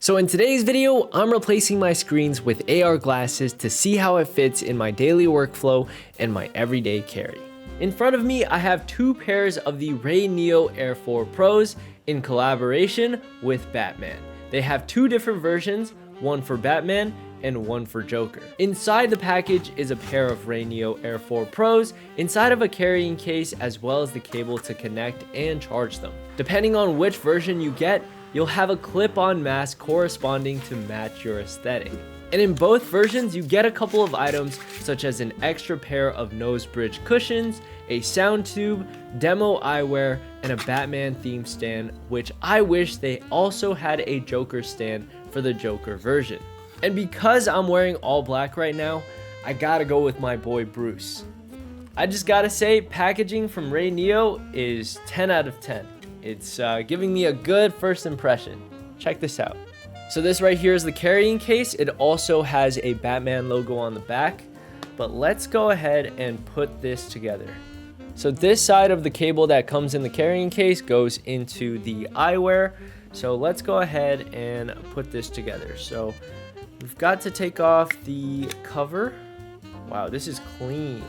So in today's video, I'm replacing my screens with AR glasses to see how it fits in my daily workflow and my everyday carry. In front of me, I have two pairs of the Ray Neo Air 4 Pros in collaboration with Batman. They have two different versions, one for Batman and one for Joker. Inside the package is a pair of Ray Neo Air 4 Pros inside of a carrying case, as well as the cable to connect and charge them. Depending on which version you get, you'll have a clip-on mask corresponding to match your aesthetic. And in both versions, you get a couple of items such as an extra pair of nose bridge cushions, a sound tube, demo eyewear, and a Batman themed stand, which I wish they also had a Joker stand for the Joker version. And because I'm wearing all black right now, I gotta go with my boy Bruce. I just gotta say, packaging from Ray Neo is 10 out of 10. It's giving me a good first impression. Check this out. So this right here is the carrying case. It also has a Batman logo on the back, but let's go ahead and put this together. So this side of the cable that comes in the carrying case goes into the eyewear. So let's go ahead and put this together. So we've got to take off the cover. Wow, this is clean.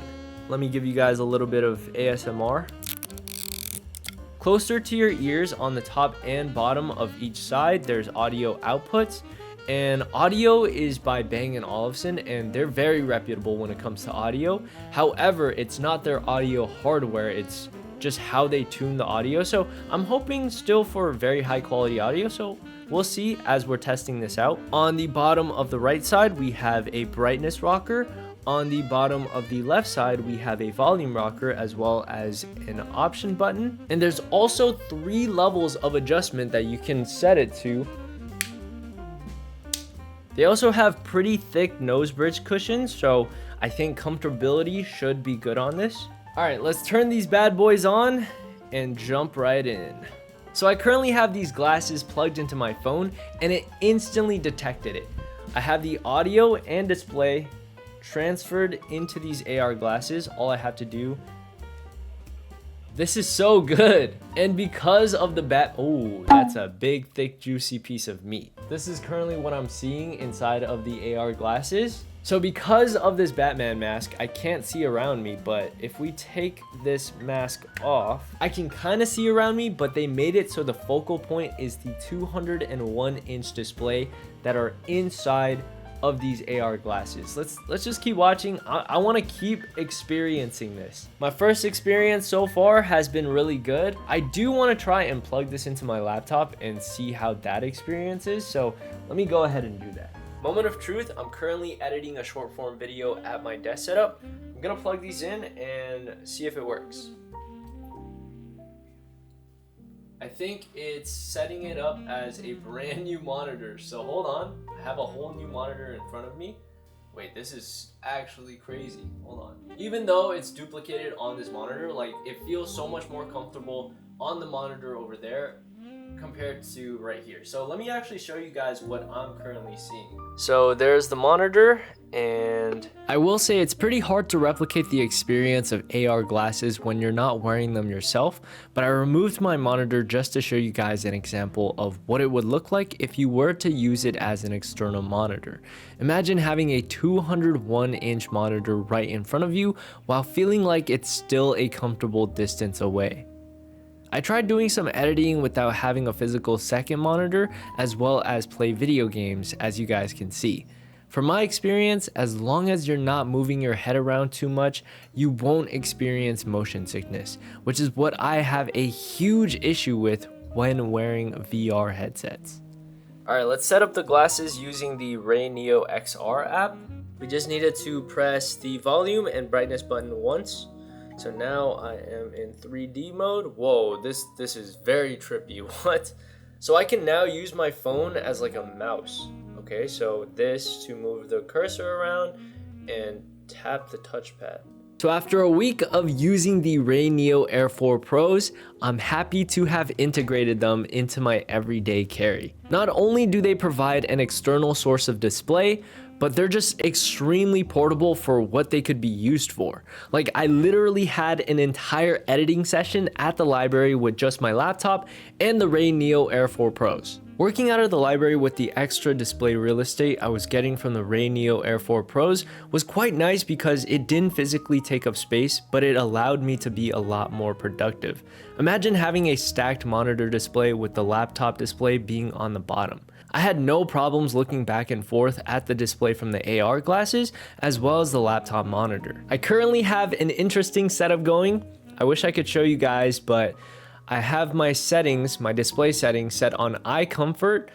Let me give you guys a little bit of ASMR. Closer to your ears on the top and bottom of each side, there's audio outputs, and audio is by Bang & Olufsen, and they're very reputable when it comes to audio. However, it's not their audio hardware, it's just how they tune the audio. So I'm hoping still for very high quality audio, so we'll see as we're testing this out. On the bottom of the right side, we have a brightness rocker. On the bottom of the left side, we have a volume rocker as well as an option button. And there's also 3 levels of adjustment that you can set it to. They also have pretty thick nose bridge cushions, so I think comfortability should be good on this. All right, let's turn these bad boys on and jump right in. So I currently have these glasses plugged into my phone and it instantly detected it. I have the audio and display transferred into these AR glasses. All I have to do, this is so good. And because of the oh, that's a big thick juicy piece of meat. This is currently what I'm seeing inside of the AR glasses. So because of this Batman mask, I can't see around me, but if we take this mask off, I can kind of see around me, but they made it so the focal point is the 201-inch display that are inside of these AR glasses. Let's just keep watching. I want to keep experiencing this. My first experience so far has been really good. I do want to try and plug this into my laptop and see how that experience is. So let me go ahead and do that. Moment of truth, I'm currently editing a short form video at my desk setup. I'm gonna plug these in and see if it works. I think it's setting it up as a brand new monitor. So hold on, I have a whole new monitor in front of me. Wait, this is actually crazy. Hold on. Even though it's duplicated on this monitor, like it feels so much more comfortable on the monitor over there compared to right here. So let me actually show you guys what I'm currently seeing. So there's the monitor, and I will say it's pretty hard to replicate the experience of AR glasses when you're not wearing them yourself, but I removed my monitor just to show you guys an example of what it would look like if you were to use it as an external monitor. Imagine having a 201-inch monitor right in front of you while feeling like it's still a comfortable distance away. I tried doing some editing without having a physical second monitor, as well as play video games, as you guys can see. From my experience, as long as you're not moving your head around too much, you won't experience motion sickness, which is what I have a huge issue with when wearing VR headsets. Alright, let's set up the glasses using the Ray Neo XR app. We just needed to press the volume and brightness button once. So now I am in 3D mode. Whoa, this is very trippy. What? So I can now use my phone as like a mouse. Okay, so this to move the cursor around and tap the touchpad. So after a week of using the Ray Neo Air 4 Pros, I'm happy to have integrated them into my everyday carry. Not only do they provide an external source of display, but they're just extremely portable for what they could be used for. Like, I literally had an entire editing session at the library with just my laptop and the Ray Neo Air 4 Pros. Working out of the library with the extra display real estate I was getting from the Ray Neo Air 4 Pros was quite nice because it didn't physically take up space, but it allowed me to be a lot more productive. Imagine having a stacked monitor display with the laptop display being on the bottom. I had no problems looking back and forth at the display from the AR glasses as well as the laptop monitor. I currently have an interesting setup going. I wish I could show you guys, but I have my settings, my display settings set on eye comfort,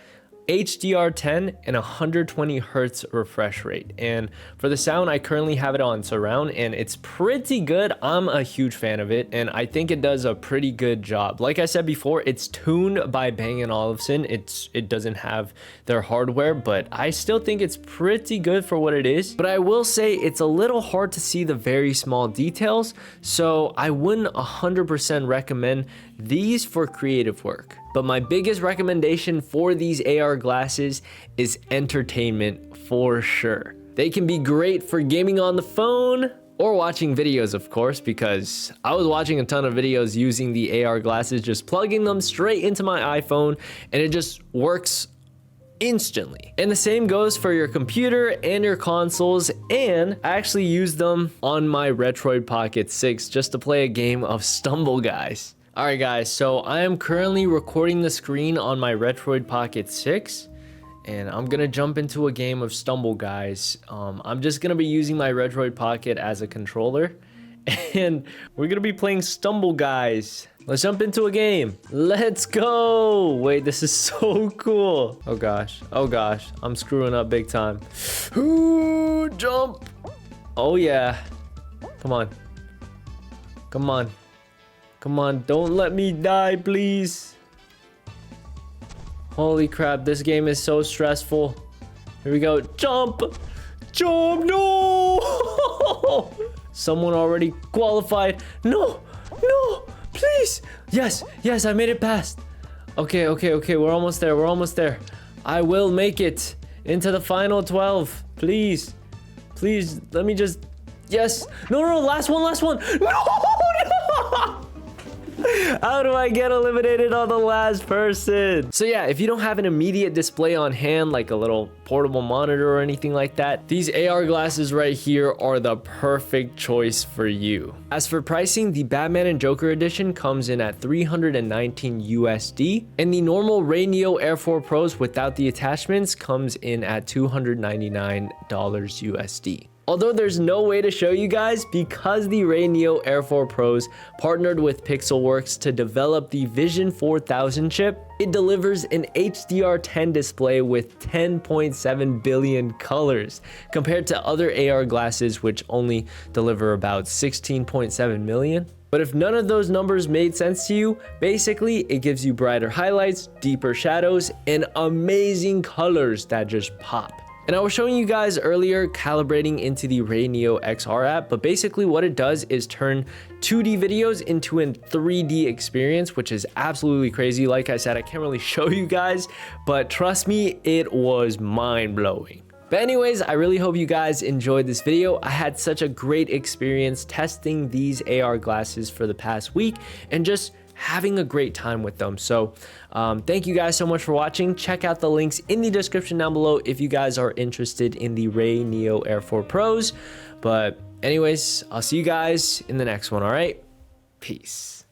HDR10, and 120 Hz refresh rate. And for the sound, I currently have it on surround and it's pretty good. I'm a huge fan of it and I think it does a pretty good job. Like I said before, it's tuned by Bang & Olufsen. It doesn't have their hardware, but I still think it's pretty good for what it is. But I will say it's a little hard to see the very small details, so I wouldn't 100% recommend these for creative work. But my biggest recommendation for these AR glasses is entertainment for sure. They can be great for gaming on the phone or watching videos, of course, because I was watching a ton of videos using the AR glasses, just plugging them straight into my iPhone, and it just works instantly. And the same goes for your computer and your consoles, and I actually used them on my Retroid Pocket 6 just to play a game of Stumble Guys. Alright guys, so I am currently recording the screen on my Retroid Pocket 6 and I'm gonna jump into a game of Stumble Guys. I'm just gonna be using my Retroid Pocket as a controller and we're gonna be playing Stumble Guys. Let's jump into a game. Let's go. Wait, this is so cool. Oh gosh, I'm screwing up big time. Ooh, jump. Oh yeah, come on. Come on, don't let me die, please. Holy crap, this game is so stressful. Here we go. Jump! Jump! No! Someone already qualified. No! No! Please! Yes, I made it past. Okay, we're almost there. I will make it into the final 12. Please, let me just... Yes! No, last one! No! How do I get eliminated on the last person? So yeah, if you don't have an immediate display on hand, like a little portable monitor or anything like that, these AR glasses right here are the perfect choice for you. As for pricing, the Batman and Joker edition comes in at $319 USD, and the normal Ray Neo Air 4 Pros without the attachments comes in at $299 USD. Although there's no way to show you guys because the Ray Neo Air 4 Pros partnered with Pixelworks to develop the Vision 4000 chip, it delivers an HDR10 display with 10.7 billion colors compared to other AR glasses which only deliver about 16.7 million. But if none of those numbers made sense to you, basically it gives you brighter highlights, deeper shadows, and amazing colors that just pop. And I was showing you guys earlier calibrating into the Ray Neo XR app, but basically what it does is turn 2D videos into a 3D experience, which is absolutely crazy. Like I said, I can't really show you guys, but trust me, it was mind-blowing. But anyways, I really hope you guys enjoyed this video. I had such a great experience testing these AR glasses for the past week and just having a great time with them. So thank you guys so much for watching. Check out the links in the description down below if you guys are interested in the Ray Neo Air 4 Pros. But anyways, I'll see you guys in the next one. All right, peace.